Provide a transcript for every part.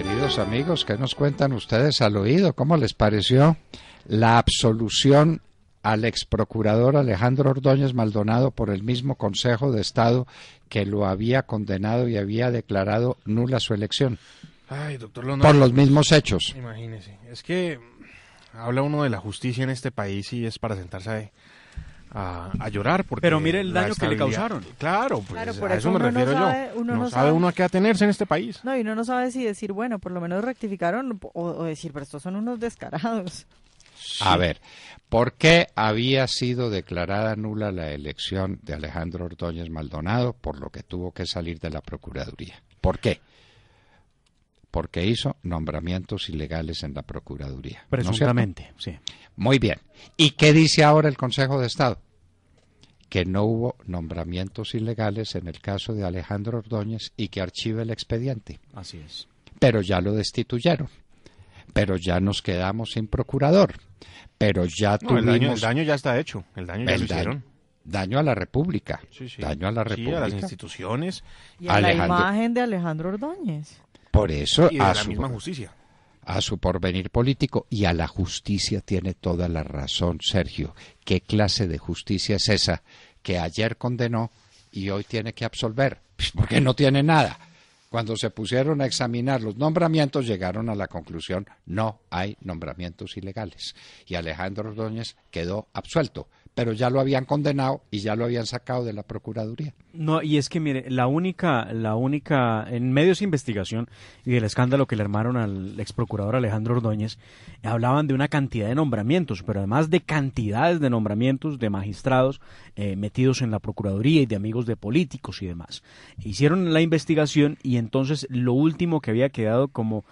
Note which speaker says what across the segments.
Speaker 1: Queridos amigos, ¿qué nos cuentan ustedes al oído? ¿Cómo les pareció la absolución al exprocurador Alejandro Ordóñez Maldonado por el mismo Consejo de Estado que lo había condenado y había declarado nula su elección?
Speaker 2: Ay, doctor Londoño,
Speaker 1: por los mismos hechos.
Speaker 2: Imagínese, es que habla uno de la justicia en este país y es para sentarse a llorar. Porque
Speaker 3: pero mire el daño que le causaron.
Speaker 2: Claro, pues
Speaker 4: claro, por
Speaker 2: a eso me refiero yo.
Speaker 4: Uno
Speaker 2: no sabe uno a qué atenerse en este país.
Speaker 4: No, y uno no sabe si decir, bueno, por lo menos rectificaron o decir, pero estos son unos descarados.
Speaker 1: Sí. A ver, ¿por qué había sido declarada nula la elección de Alejandro Ordóñez Maldonado? Por lo que tuvo que salir de la Procuraduría. ¿Por qué? Porque hizo nombramientos ilegales en la Procuraduría.
Speaker 3: Presuntamente,
Speaker 1: ¿no
Speaker 3: sí.
Speaker 1: Muy bien. ¿Y qué dice ahora el Consejo de Estado? Que no hubo nombramientos ilegales en el caso de Alejandro Ordóñez y que archive el expediente.
Speaker 3: Así es.
Speaker 1: Pero ya lo destituyeron. Pero ya nos quedamos sin procurador. Pero ya tuvimos...
Speaker 2: El daño ya está hecho. El daño ya lo hicieron.
Speaker 1: Daño a la República.
Speaker 2: Sí.
Speaker 1: Daño a la República.
Speaker 2: Sí, a las instituciones.
Speaker 4: Y a la imagen de Alejandro Ordóñez.
Speaker 1: Por eso...
Speaker 2: Y a la misma justicia.
Speaker 1: A su porvenir político y a la justicia tiene toda la razón, Sergio. ¿Qué clase de justicia es esa que ayer condenó y hoy tiene que absolver? Porque no tiene nada. Cuando se pusieron a examinar los nombramientos llegaron a la conclusión no hay nombramientos ilegales y Alejandro Ordóñez quedó absuelto, pero ya lo habían condenado y ya lo habían sacado de la Procuraduría.
Speaker 3: No, y es que mire, la única, en medios de investigación y del escándalo que le armaron al exprocurador Alejandro Ordóñez, hablaban de una cantidad de nombramientos, pero además de cantidades de nombramientos de magistrados metidos en la Procuraduría y de amigos de políticos y demás. Hicieron la investigación y entonces lo último que había quedado como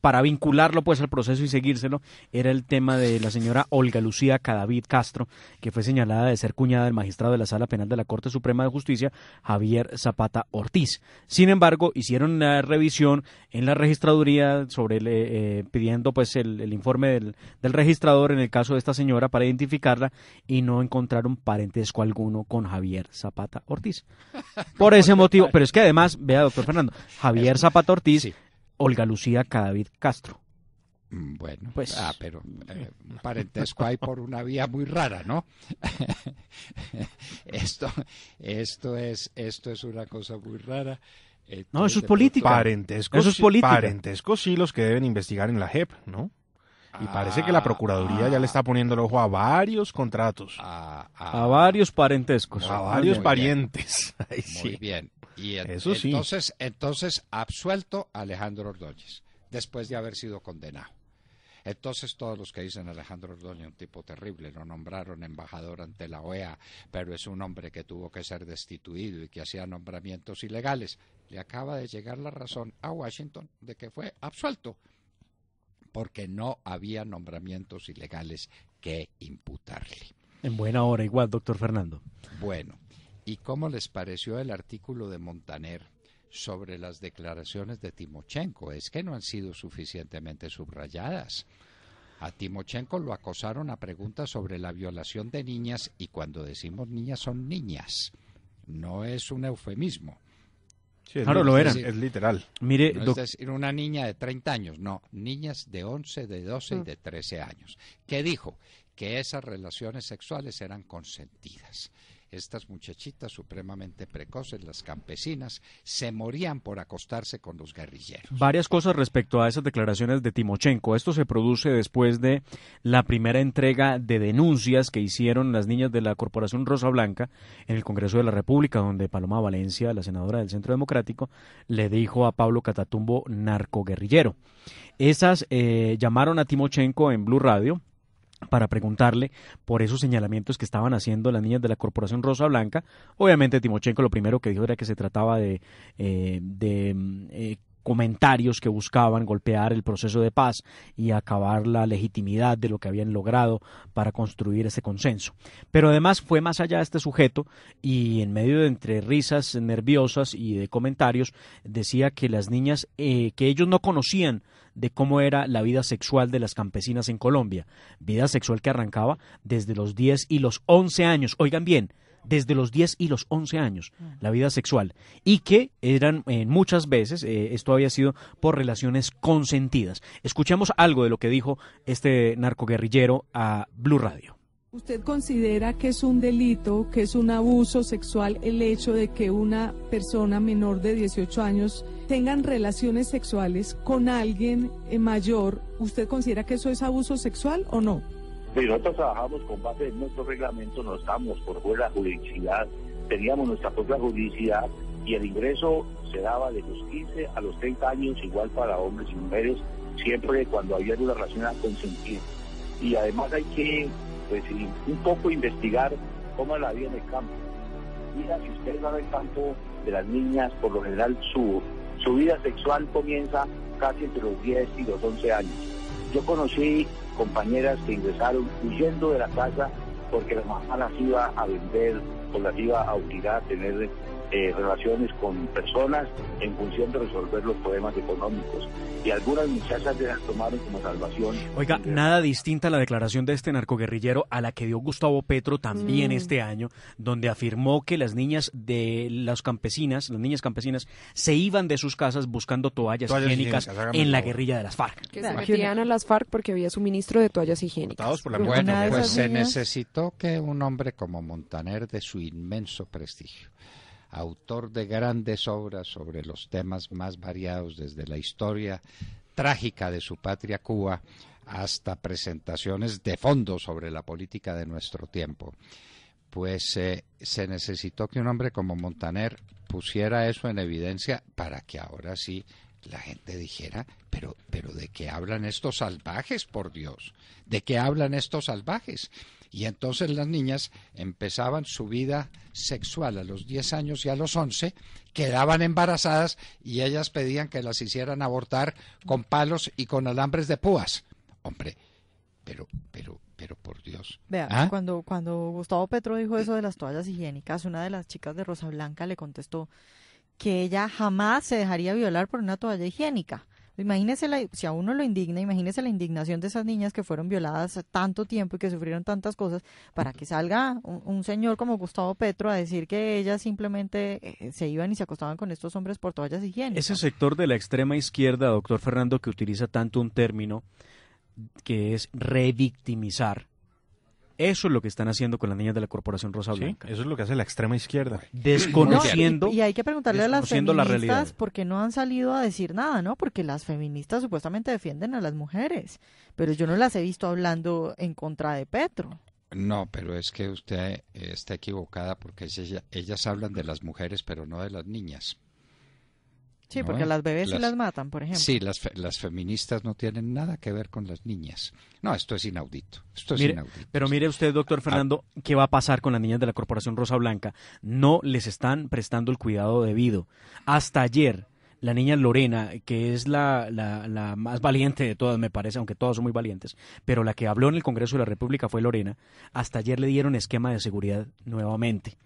Speaker 3: para vincularlo pues al proceso y seguírselo, era el tema de la señora Olga Lucía Cadavid Castro, que fue señalada de ser cuñada del magistrado de la Sala Penal de la Corte Suprema de Justicia, Javier Zapata Ortiz. Sin embargo, hicieron una revisión en la registraduría sobre pidiendo pues el informe del registrador en el caso de esta señora para identificarla y no encontraron parentesco alguno con Javier Zapata Ortiz. Por ese motivo, pero es que además, vea doctor Fernando, Javier Zapata Ortiz, sí. Olga Lucía Cadavid Castro.
Speaker 1: Bueno, pues, pero un parentesco hay por una vía muy rara, ¿no? Esto es una cosa muy rara.
Speaker 3: No, eso es política.
Speaker 2: Parentescos, eso es política. Parentescos sí los que deben investigar en la JEP, ¿no? Y parece que la Procuraduría ya le está poniendo el ojo a varios contratos.
Speaker 3: A varios parentescos.
Speaker 2: A varios parientes.
Speaker 1: Muy sí. Bien. Y
Speaker 2: eso sí.
Speaker 1: Entonces absuelto Alejandro Ordóñez, después de haber sido condenado. Entonces todos los que dicen Alejandro Ordóñez, un tipo terrible, lo nombraron embajador ante la OEA, pero es un hombre que tuvo que ser destituido y que hacía nombramientos ilegales. Le acaba de llegar la razón a Washington de que fue absuelto, porque no había nombramientos ilegales que imputarle.
Speaker 3: En buena hora igual, doctor Fernando.
Speaker 1: Bueno. ¿Y cómo les pareció el artículo de Montaner sobre las declaraciones de Timochenko? Es que no han sido suficientemente subrayadas. A Timochenko lo acosaron a preguntas sobre la violación de niñas y cuando decimos niñas son niñas. No es un eufemismo.
Speaker 2: Sí, claro, lo eran, es literal.
Speaker 1: Mire, no es decir, una niña de 30 años, no, niñas de 11, de 12 y de 13 años. ¿Qué dijo? Que esas relaciones sexuales eran consentidas. Estas muchachitas supremamente precoces, las campesinas, se morían por acostarse con los guerrilleros.
Speaker 3: Varias cosas respecto a esas declaraciones de Timochenko. Esto se produce después de la primera entrega de denuncias que hicieron las niñas de la Corporación Rosa Blanca en el Congreso de la República, donde Paloma Valencia, la senadora del Centro Democrático, le dijo a Pablo Catatumbo narcoguerrillero. Esas llamaron a Timochenko en Blue Radio para preguntarle por esos señalamientos que estaban haciendo las niñas de la Corporación Rosa Blanca. Obviamente Timochenko lo primero que dijo era que se trataba de comentarios que buscaban golpear el proceso de paz y acabar la legitimidad de lo que habían logrado para construir ese consenso. Pero además fue más allá de este sujeto y en medio de entre risas nerviosas y de comentarios decía que las niñas, que ellos no conocían de cómo era la vida sexual de las campesinas en Colombia, vida sexual que arrancaba desde los 10 y los 11 años, oigan bien, desde los 10 y los 11 años, la vida sexual, y que eran muchas veces, esto había sido por relaciones consentidas. Escuchemos algo de lo que dijo este narcoguerrillero a Blue Radio.
Speaker 5: ¿Usted considera que es un delito, que es un abuso sexual el hecho de que una persona menor de 18 años tengan relaciones sexuales con alguien mayor? ¿Usted considera que eso es abuso sexual o no?
Speaker 6: Sí, nosotros trabajamos con base en nuestro reglamento, no estamos por fuera de la juridicidad, teníamos nuestra propia juridicidad y el ingreso se daba de los 15 a los 30 años, igual para hombres y mujeres, siempre cuando había una relación consentida. Y además hay que un poco investigar cómo es la vida en el campo. Mira, si ustedes van al campo de las niñas, por lo general su vida sexual comienza casi entre los 10 y los 11 años. Yo conocí compañeras que ingresaron huyendo de la casa porque la mamá las iba a vender o las iba a obligar a tener relaciones con personas en función de resolver los problemas económicos. Y algunas muchachas las tomaron como salvación.
Speaker 3: Oiga, nada distinta la declaración de este narcoguerrillero a la que dio Gustavo Petro también este año, donde afirmó que las niñas de las niñas campesinas, se iban de sus casas buscando toallas higiénicas en la guerrilla de las FARC.
Speaker 7: Que se metían a las FARC porque había suministro de toallas higiénicas.
Speaker 2: Por la
Speaker 1: bueno, pues se necesitó que un hombre como Montaner, de su inmenso prestigio, autor de grandes obras sobre los temas más variados, desde la historia trágica de su patria Cuba hasta presentaciones de fondo sobre la política de nuestro tiempo, pues se necesitó que un hombre como Montaner pusiera eso en evidencia para que ahora sí la gente dijera, pero ¿de qué hablan estos salvajes, por Dios? ¿De qué hablan estos salvajes? Y entonces las niñas empezaban su vida sexual a los 10 años y a los 11, quedaban embarazadas y ellas pedían que las hicieran abortar con palos y con alambres de púas. Hombre, pero por Dios.
Speaker 4: Vea, cuando Gustavo Petro dijo eso de las toallas higiénicas, una de las chicas de Rosa Blanca le contestó que ella jamás se dejaría violar por una toalla higiénica. Imagínese, si a uno lo indigna, imagínese la indignación de esas niñas que fueron violadas tanto tiempo y que sufrieron tantas cosas, para que salga un señor como Gustavo Petro a decir que ellas simplemente se iban y se acostaban con estos hombres por toallas higiénicas.
Speaker 3: Ese sector de la extrema izquierda, doctor Fernando, que utiliza tanto un término que es revictimizar, eso es lo que están haciendo con las niñas de la Corporación Rosa Blanca.
Speaker 2: Sí, eso es lo que hace la extrema izquierda.
Speaker 3: Desconociendo.
Speaker 4: Y hay que preguntarle a las feministas
Speaker 3: la
Speaker 4: por qué no han salido a decir nada, ¿no? Porque las feministas supuestamente defienden a las mujeres, pero yo no las he visto hablando en contra de Petro.
Speaker 1: No, pero es que usted está equivocada porque ellas hablan de las mujeres, pero no de las niñas.
Speaker 4: Sí,
Speaker 1: ¿no?
Speaker 4: Porque las bebés sí las matan, por ejemplo.
Speaker 1: Sí, las feministas no tienen nada que ver con las niñas. No, esto es inaudito.
Speaker 3: Pero mire usted, doctor Fernando, ¿qué va a pasar con las niñas de la Corporación Rosa Blanca? No les están prestando el cuidado debido. Hasta ayer, la niña Lorena, que es la más valiente de todas, me parece, aunque todas son muy valientes, pero la que habló en el Congreso de la República fue Lorena, hasta ayer le dieron esquema de seguridad nuevamente.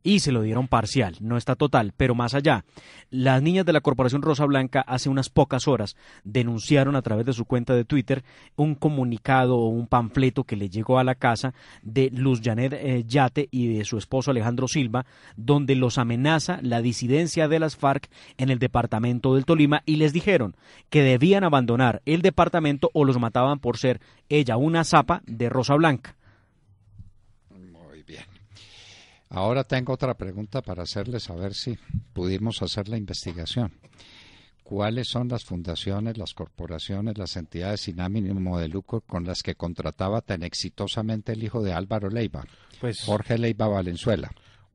Speaker 3: Y se lo dieron parcial, no está total, pero más allá. Las niñas de la Corporación Rosa Blanca hace unas pocas horas denunciaron a través de su cuenta de Twitter un comunicado o un panfleto que le llegó a la casa de Luz Janet Yate y de su esposo Alejandro Silva, donde los amenaza la disidencia de las FARC en el departamento del Tolima y les dijeron que debían abandonar el departamento o los mataban por ser ella una zapa de Rosa Blanca.
Speaker 1: Muy bien. Ahora tengo otra pregunta para hacerles, a ver si pudimos hacer la investigación. ¿Cuáles son las fundaciones, las corporaciones, las entidades sin ánimo de lucro con las que contrataba tan exitosamente el hijo de Álvaro Leiva, Jorge Leiva Valenzuela?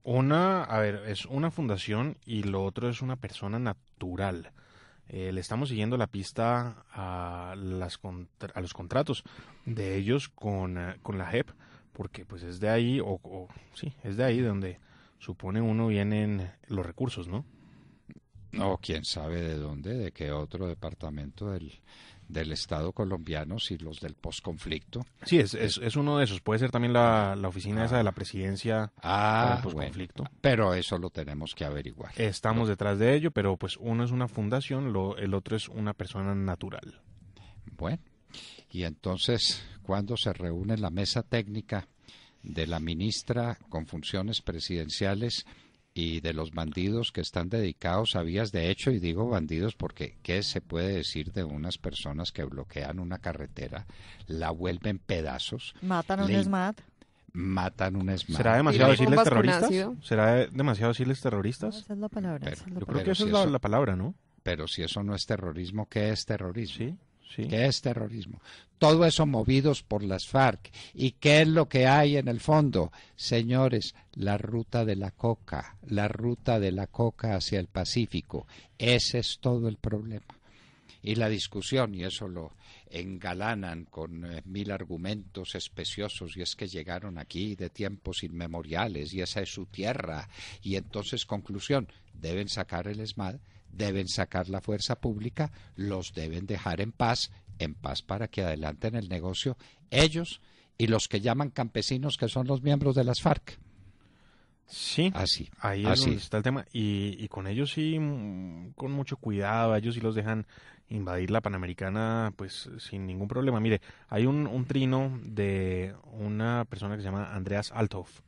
Speaker 2: Es una fundación y lo otro es una persona natural. Le estamos siguiendo la pista a los contratos de ellos con la JEP, porque pues es de ahí, es de ahí donde supone uno vienen los recursos, ¿no?
Speaker 1: No, quién sabe de dónde, de qué otro departamento del Estado colombiano, si los del posconflicto.
Speaker 2: Sí, es uno de esos. Puede ser también la oficina esa de la presidencia para el posconflicto.
Speaker 1: Bueno, pero eso lo tenemos que averiguar.
Speaker 2: Estamos detrás de ello, pero pues uno es una fundación, el otro es una persona natural.
Speaker 1: Bueno, y entonces, ¿cuándo se reúne la mesa técnica de la ministra con funciones presidenciales y de los bandidos que están dedicados a vías de hecho, y digo bandidos porque ¿qué se puede decir de unas personas que bloquean una carretera, la vuelven pedazos?
Speaker 4: Matan a un ESMAD.
Speaker 1: Matan un ESMAD.
Speaker 2: ¿Será demasiado decirles
Speaker 7: bombas con
Speaker 2: terroristas?
Speaker 7: ácido.
Speaker 2: ¿Será demasiado decirles terroristas?
Speaker 4: Esa es la palabra.
Speaker 1: Pero-
Speaker 4: esa es la
Speaker 2: Yo creo
Speaker 4: palabra.
Speaker 2: que esa
Speaker 1: si
Speaker 2: es
Speaker 1: eso-
Speaker 2: la palabra, ¿no?
Speaker 1: Pero si eso no es terrorismo, ¿qué es terrorismo?
Speaker 2: Sí, sí.
Speaker 1: ¿Qué es terrorismo? Todo eso movidos por las FARC. ¿Y qué es lo que hay en el fondo? Señores, la ruta de la coca hacia el Pacífico. Ese es todo el problema. Y la discusión, y eso lo engalanan con 1000 argumentos especiosos, y es que llegaron aquí de tiempos inmemoriales, y esa es su tierra. Y entonces, conclusión, deben sacar el ESMAD, deben sacar la fuerza pública, los deben dejar en paz para que adelanten el negocio ellos y los que llaman campesinos, que son los miembros de las FARC.
Speaker 2: Sí,
Speaker 1: Así,
Speaker 2: ahí es
Speaker 1: así.
Speaker 2: donde está el tema. Y con ellos sí, con mucho cuidado, a ellos sí los dejan invadir la Panamericana, pues sin ningún problema. Mire, hay un trino de una persona que se llama Andreas Althoff,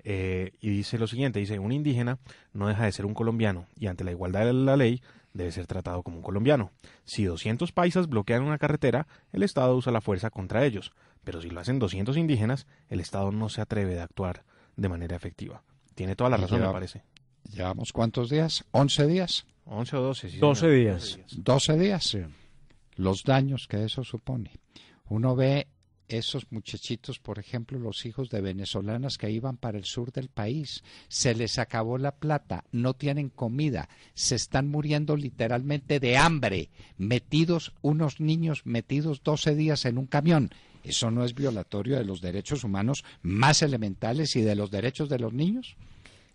Speaker 2: y dice lo siguiente, dice, un indígena no deja de ser un colombiano, y ante la igualdad de la ley debe ser tratado como un colombiano. Si 200 paisas bloquean una carretera, el Estado usa la fuerza contra ellos, pero si lo hacen 200 indígenas, el Estado no se atreve a actuar de manera efectiva. Tiene toda la razón, me parece.
Speaker 1: ¿Llevamos cuántos días? ¿11 días?
Speaker 2: 11 o 12, sí.
Speaker 3: 12
Speaker 2: señor.
Speaker 3: días.
Speaker 1: 12 días. Los daños que eso supone. Uno ve esos muchachitos, por ejemplo, los hijos de venezolanas que iban para el sur del país. Se les acabó la plata, no tienen comida, se están muriendo literalmente de hambre, unos niños metidos 12 días en un camión. ¿Eso no es violatorio de los derechos humanos más elementales y de los derechos de los niños?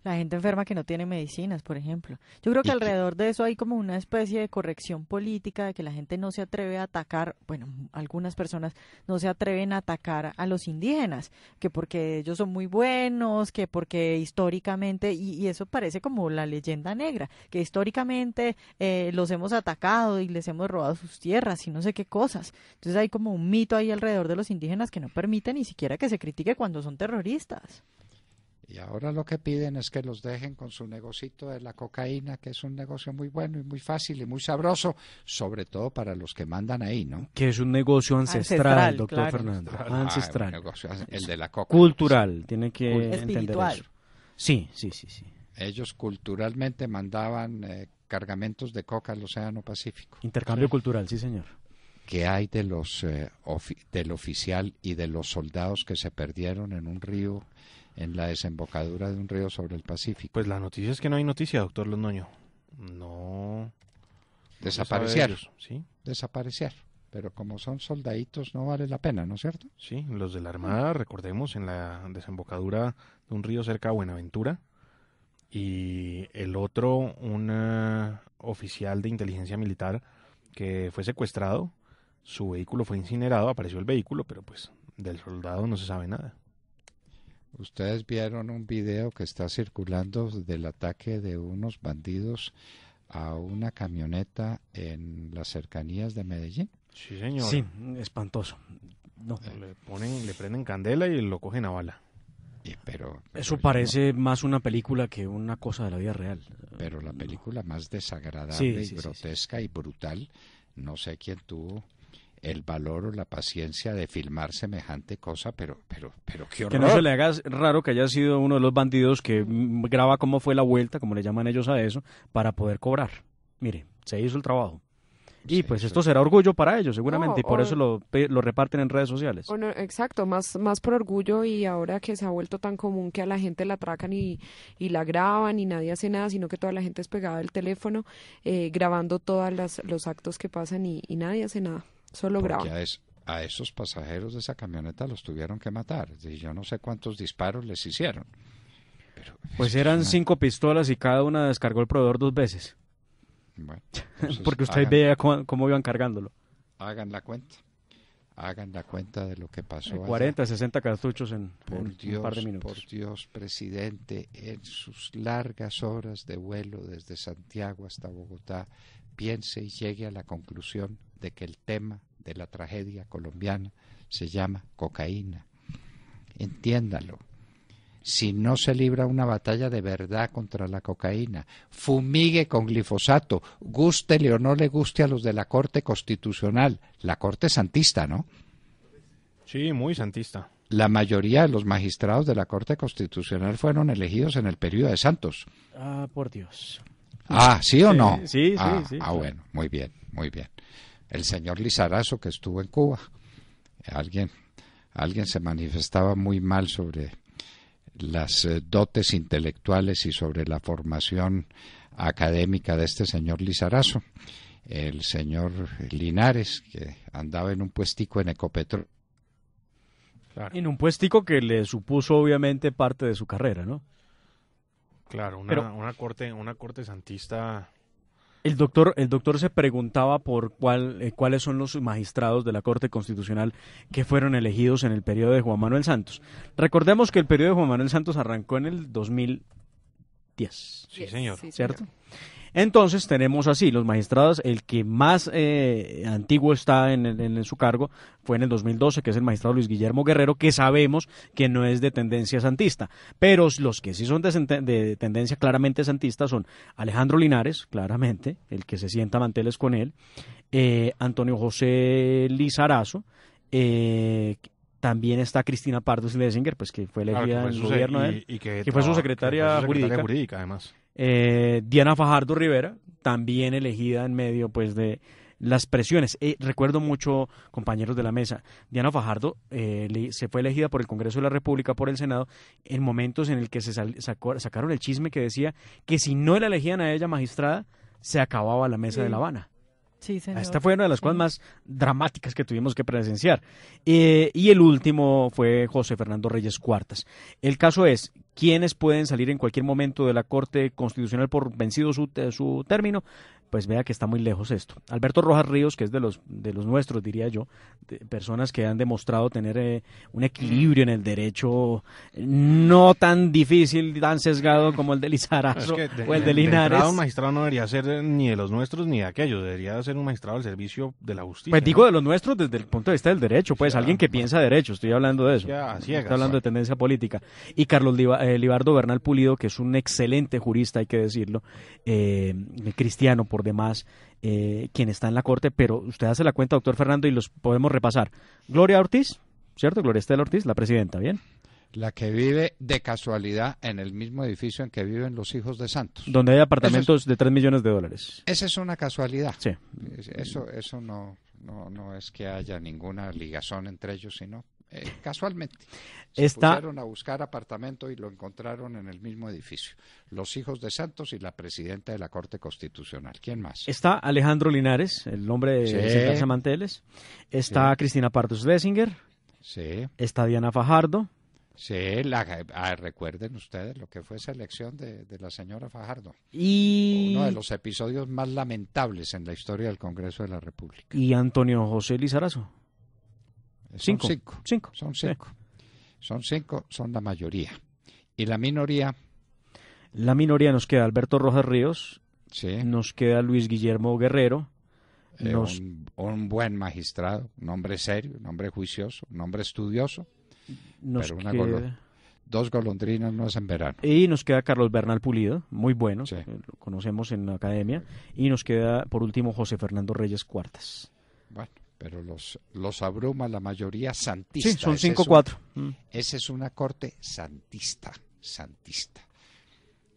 Speaker 4: La gente enferma que no tiene medicinas, por ejemplo. Yo creo que alrededor de eso hay como una especie de corrección política, de que la gente no se atreve a atacar, bueno, algunas personas no se atreven a atacar a los indígenas, que porque ellos son muy buenos, que porque históricamente, y eso parece como la leyenda negra, que históricamente los hemos atacado y les hemos robado sus tierras y no sé qué cosas. Entonces hay como un mito ahí alrededor de los indígenas que no permite ni siquiera que se critique cuando son terroristas.
Speaker 1: Y ahora lo que piden es que los dejen con su negocito de la cocaína, que es un negocio muy bueno y muy fácil y muy sabroso, sobre todo para los que mandan ahí, ¿no?
Speaker 3: Que es un negocio ancestral,
Speaker 4: Ancestral,
Speaker 3: doctor
Speaker 4: claro.
Speaker 3: Fernando.
Speaker 1: Ah,
Speaker 3: Ancestral.
Speaker 1: un negocio, el de la coca.
Speaker 3: Cultural, tiene que entender
Speaker 4: Espiritual.
Speaker 3: eso. Sí.
Speaker 1: Ellos culturalmente mandaban cargamentos de coca al Océano Pacífico.
Speaker 3: Intercambio cultural, sí, señor.
Speaker 1: ¿Qué hay de los del oficial y de los soldados que se perdieron en un río, en la desembocadura de un río sobre el Pacífico?
Speaker 2: Pues la noticia es que no hay noticia, doctor Londoño. No.
Speaker 1: Desaparecieron.
Speaker 2: Sí,
Speaker 1: Desaparecer. Pero como son soldaditos no vale la pena, ¿no es cierto?
Speaker 2: sí. Los de la Armada, recordemos, en la desembocadura de un río cerca de Buenaventura. Y el otro, un oficial de inteligencia militar que fue secuestrado. Su vehículo fue incinerado, apareció el vehículo, pero pues del soldado no se sabe nada.
Speaker 1: Ustedes vieron un video que está circulando del ataque de unos bandidos a una camioneta en las cercanías de Medellín.
Speaker 2: Sí, señor.
Speaker 3: Sí, espantoso. No.
Speaker 2: Le prenden candela y lo cogen a bala.
Speaker 1: Pero
Speaker 3: Eso parece más una película que una cosa de la vida real.
Speaker 1: Pero la película más desagradable
Speaker 3: Sí,
Speaker 1: y grotesca y brutal, no sé quién tuvo el valor o la paciencia de filmar semejante cosa, pero qué horror.
Speaker 3: Que no se le haga raro que haya sido uno de los bandidos que graba cómo fue la vuelta, como le llaman ellos a eso, para poder cobrar. Mire, se hizo el trabajo. Y pues esto será orgullo para ellos, seguramente,
Speaker 7: No,
Speaker 3: y por eso lo reparten en redes sociales.
Speaker 7: O no, exacto, más por orgullo, y ahora que se ha vuelto tan común que a la gente la atracan y la graban y nadie hace nada, sino que toda la gente es pegada del teléfono grabando todos los actos que pasan y nadie hace nada, solo
Speaker 1: Porque
Speaker 7: graban.
Speaker 1: a esos pasajeros de esa camioneta los tuvieron que matar. Y yo no sé cuántos disparos les hicieron. Pero
Speaker 3: Pues
Speaker 1: eso es
Speaker 3: eran
Speaker 1: una-
Speaker 3: 5 pistolas y cada una descargó el proveedor 2 veces.
Speaker 1: Bueno, entonces
Speaker 3: Porque usted veía cómo iban cargándolo.
Speaker 1: hagan la cuenta. Hagan la cuenta de lo que pasó allá.
Speaker 3: 40, 60 cartuchos en
Speaker 1: Por
Speaker 3: un
Speaker 1: Dios,
Speaker 3: par de minutos.
Speaker 1: por Dios, presidente, en sus largas horas de vuelo desde Santiago hasta Bogotá, piense y llegue a la conclusión de que el tema de la tragedia colombiana se llama cocaína. Entiéndalo. si no se libra una batalla de verdad contra la cocaína, fumigue con glifosato, gústele o no le guste a los de la Corte Constitucional, la Corte Santista, ¿no?
Speaker 2: Sí, muy santista.
Speaker 1: La mayoría de los magistrados de la Corte Constitucional fueron elegidos en el periodo de Santos.
Speaker 3: Ah, por Dios.
Speaker 1: Ah, ¿sí o no?
Speaker 3: Sí, sí.
Speaker 1: Bueno, muy bien, muy bien. El señor Lizarazo, que estuvo en Cuba, alguien se manifestaba muy mal sobre las dotes intelectuales y sobre la formación académica de este señor Lizarazo. El señor Linares, que andaba en un puestico en Ecopetrol.
Speaker 2: Claro.
Speaker 3: En un puestico que le supuso obviamente parte de su carrera, ¿no?
Speaker 2: Claro, una corte santista.
Speaker 3: El doctor se preguntaba por cuáles son los magistrados de la Corte Constitucional que fueron elegidos en el periodo de Juan Manuel Santos. Recordemos que el periodo de Juan Manuel Santos arrancó en el 2010.
Speaker 2: Sí, señor.
Speaker 3: ¿Cierto? Entonces tenemos así, los magistrados, el que más antiguo está en su cargo fue en el 2012, que es el magistrado Luis Guillermo Guerrero, que sabemos que no es de tendencia santista, pero los que sí son de tendencia claramente santista son Alejandro Linares, claramente, el que se sienta a manteles con él, Antonio José Lizarazo, también está Cristina Pardo Schlesinger, pues que fue elegida en el gobierno de él, que fue su secretaria jurídica,
Speaker 2: además.
Speaker 3: Diana Fajardo Rivera, también elegida en medio pues de las presiones. Recuerdo mucho, compañeros de la mesa, Diana Fajardo se fue elegida por el Congreso de la República, por el Senado, en momentos en el que se sacaron el chisme que decía que si no la elegían a ella magistrada, se acababa la mesa de La Habana.
Speaker 4: Sí, señor.
Speaker 3: Esta fue una de las cosas más dramáticas que tuvimos que presenciar. Y el último fue José Fernando Reyes Cuartas. El caso es, ¿quiénes pueden salir en cualquier momento de la Corte Constitucional por vencido su término? Pues vea que está muy lejos esto. Alberto Rojas Ríos, que es de los nuestros, diría yo, de personas que han demostrado tener un equilibrio en el derecho no tan difícil, tan sesgado como el de Lizarazo o el de Linares.
Speaker 2: Un magistrado no debería ser ni de los nuestros ni de aquellos, debería ser un magistrado al servicio de la justicia.
Speaker 3: Pues digo de los nuestros desde el punto de vista del derecho, pues alguien que piensa derecho, estoy hablando de eso. Estoy hablando de tendencia política. Y Carlos Libardo Bernal Pulido, que es un excelente jurista, hay que decirlo, cristiano por demás, quien está en la Corte, pero usted hace la cuenta, doctor Fernando, y los podemos repasar. Gloria Ortiz, ¿cierto? Gloria Estela Ortiz, la presidenta, ¿bien?
Speaker 1: La que vive de casualidad en el mismo edificio en que viven los hijos de Santos.
Speaker 3: Donde hay apartamentos de $3 millones.
Speaker 1: Esa es una casualidad.
Speaker 3: Sí.
Speaker 1: Eso no es que haya ninguna ligazón entre ellos, sino casualmente. Se pusieron a buscar apartamento y lo encontraron en el mismo edificio. Los hijos de Santos y la presidenta de la Corte Constitucional. ¿Quién más?
Speaker 3: Está Alejandro Linares, el hombre de sentarse a manteles. Está Cristina Pardo Schlesinger.
Speaker 1: Sí.
Speaker 3: Está Diana Fajardo.
Speaker 1: Sí, recuerden ustedes lo que fue esa elección de la señora Fajardo.
Speaker 3: Y
Speaker 1: uno de los episodios más lamentables en la historia del Congreso de la República.
Speaker 3: Y Antonio José Lizarazo.
Speaker 1: Son cinco, son la mayoría. Y la minoría.
Speaker 3: La minoría nos queda Alberto Rojas Ríos,
Speaker 1: sí.
Speaker 3: Nos queda Luis Guillermo Guerrero.
Speaker 1: Un buen magistrado, un hombre serio, un hombre juicioso, un hombre estudioso. Pero dos golondrinas no hacen verano.
Speaker 3: Y nos queda Carlos Bernal Pulido, muy bueno,
Speaker 1: sí.
Speaker 3: Lo conocemos en la academia. Y nos queda, por último, José Fernando Reyes Cuartas.
Speaker 1: Bueno, pero los abruma la mayoría santista.
Speaker 3: Sí, son 5-4.
Speaker 1: Esa es una corte santista.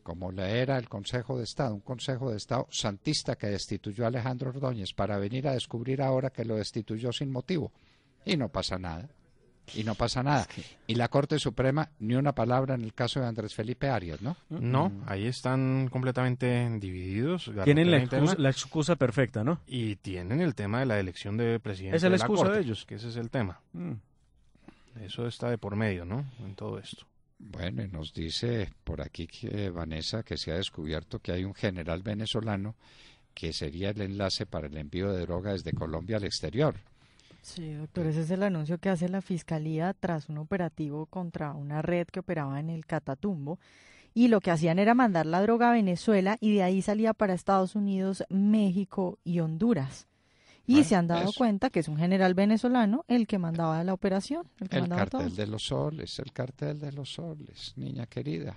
Speaker 1: Como le era el Consejo de Estado, un Consejo de Estado santista que destituyó a Alejandro Ordóñez para venir a descubrir ahora que lo destituyó sin motivo. Y no pasa nada. Y la Corte Suprema, ni una palabra en el caso de Andrés Felipe Arias, ¿no?
Speaker 2: No, ahí están completamente divididos.
Speaker 3: Tienen la excusa perfecta, ¿no?
Speaker 2: Y tienen el tema de la elección de presidente.
Speaker 3: Esa es la
Speaker 2: de la
Speaker 3: excusa
Speaker 2: Corte,
Speaker 3: de ellos.
Speaker 2: Que ese es el tema. Eso está de por medio, ¿no? En todo esto.
Speaker 1: Bueno, y nos dice por aquí que Vanessa que se ha descubierto que hay un general venezolano que sería el enlace para el envío de droga desde Colombia al exterior.
Speaker 4: Sí, doctor, ese es el anuncio que hace la Fiscalía tras un operativo contra una red que operaba en el Catatumbo, y lo que hacían era mandar la droga a Venezuela y de ahí salía para Estados Unidos, México y Honduras. Y se han dado
Speaker 1: eso.
Speaker 4: cuenta que es un general venezolano el que mandaba la operación, el que
Speaker 1: El
Speaker 4: mandaba
Speaker 1: cartel
Speaker 4: todo.
Speaker 1: de los soles, el cartel de los soles, niña querida.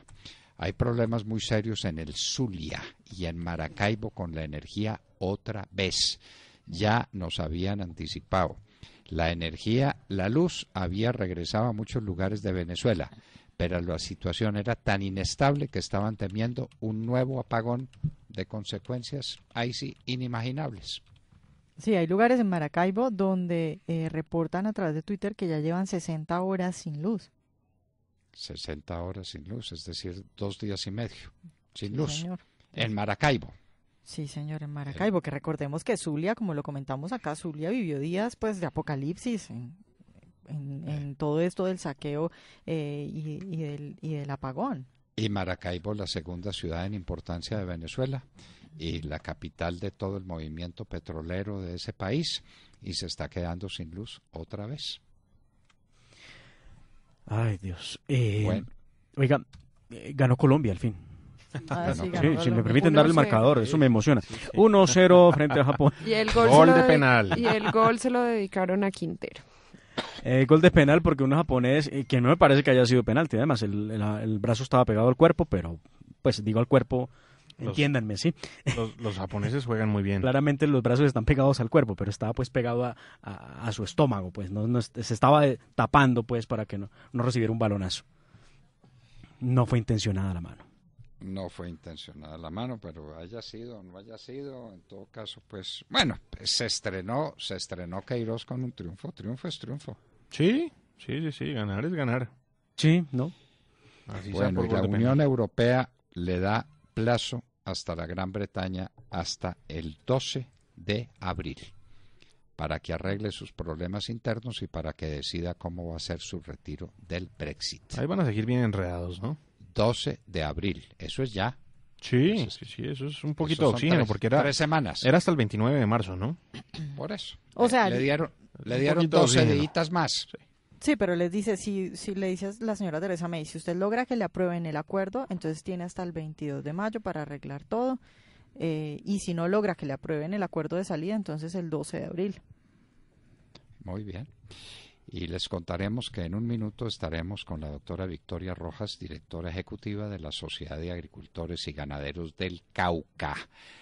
Speaker 1: Hay problemas muy serios en el Zulia y en Maracaibo con la energía otra vez. Ya nos habían anticipado. La energía, la luz había regresado a muchos lugares de Venezuela, pero la situación era tan inestable que estaban temiendo un nuevo apagón de consecuencias, ahí sí, inimaginables.
Speaker 4: Sí, hay lugares en Maracaibo donde reportan a través de Twitter que ya llevan 60 horas sin luz.
Speaker 1: 60 horas sin luz, es decir, 2 días y medio sin
Speaker 4: Sí,
Speaker 1: luz.
Speaker 4: señor.
Speaker 1: En Maracaibo.
Speaker 4: Sí, señor, en Maracaibo, que recordemos que Zulia, como lo comentamos acá, Zulia vivió días pues de apocalipsis en todo esto del saqueo y del apagón.
Speaker 1: Y Maracaibo, la segunda ciudad en importancia de Venezuela y la capital de todo el movimiento petrolero de ese país, y se está quedando sin luz otra vez.
Speaker 3: Ay, Dios.
Speaker 1: Bueno.
Speaker 3: Oiga, ganó Colombia al fin.
Speaker 4: Ah,
Speaker 1: Bueno,
Speaker 4: sí,
Speaker 1: sí,
Speaker 3: Sí,
Speaker 4: ganó
Speaker 3: si me
Speaker 4: Colombia.
Speaker 3: permiten dar el
Speaker 7: 1-0.
Speaker 3: marcador, eso me emociona. 1-0 frente a Japón.
Speaker 7: Y el gol,
Speaker 2: Gol de penal.
Speaker 7: Y el gol se lo dedicaron a Quintero.
Speaker 3: Gol de penal porque uno japonés, que no me parece que haya sido penalti, además el brazo estaba pegado al cuerpo, pero pues digo al cuerpo, entiéndanme, ¿sí?
Speaker 2: Los japoneses juegan muy bien.
Speaker 3: Claramente los brazos están pegados al cuerpo, pero estaba pues pegado a su estómago, pues no se estaba tapando pues para que no recibiera un balonazo. No fue intencionada la mano.
Speaker 1: No fue intencionada la mano, pero haya sido o no haya sido, en todo caso, pues, bueno, pues se estrenó Queiroz con un triunfo. Triunfo es triunfo.
Speaker 2: Sí, ganar es ganar.
Speaker 3: Sí, ¿no?
Speaker 2: Así sea
Speaker 1: Bueno,
Speaker 2: por
Speaker 1: y
Speaker 2: gol
Speaker 1: la
Speaker 2: de penal.
Speaker 1: Unión Europea le da plazo hasta la Gran Bretaña hasta el 12 de abril para que arregle sus problemas internos y para que decida cómo va a ser su retiro del Brexit.
Speaker 2: Ahí van a seguir bien enredados, ¿no?
Speaker 1: 12 de abril, eso es ya.
Speaker 2: Sí, eso es un poquito
Speaker 1: Esos
Speaker 2: de
Speaker 1: son
Speaker 2: oxígeno, porque
Speaker 1: 3 semanas.
Speaker 2: era hasta el 29 de marzo, ¿no?
Speaker 1: Por eso.
Speaker 4: O sea,
Speaker 1: le dieron
Speaker 2: poquito de
Speaker 1: 12
Speaker 2: oxígeno.
Speaker 1: días más.
Speaker 4: Sí, pero les dice, si le dice a la señora Teresa May, si usted logra que le aprueben el acuerdo, entonces tiene hasta el 22 de mayo para arreglar todo. Y si no logra que le aprueben el acuerdo de salida, entonces el 12 de abril.
Speaker 1: Muy bien. Y les contaremos que en un minuto estaremos con la doctora Victoria Rojas, directora ejecutiva de la Sociedad de Agricultores y Ganaderos del Cauca.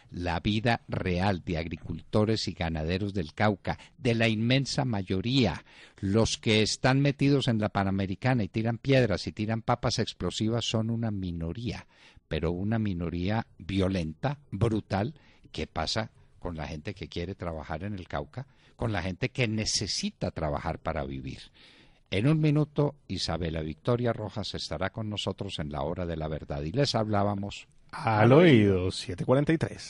Speaker 1: La vida real de agricultores y ganaderos del Cauca, de la inmensa mayoría, los que están metidos en la Panamericana y tiran piedras y tiran papas explosivas son una minoría, pero una minoría violenta, brutal. ¿Qué pasa con la gente que quiere trabajar en el Cauca? Con la gente que necesita trabajar para vivir. En un minuto, Isabela Victoria Rojas estará con nosotros en la hora de la verdad y les hablábamos
Speaker 2: Al oído, 7:43.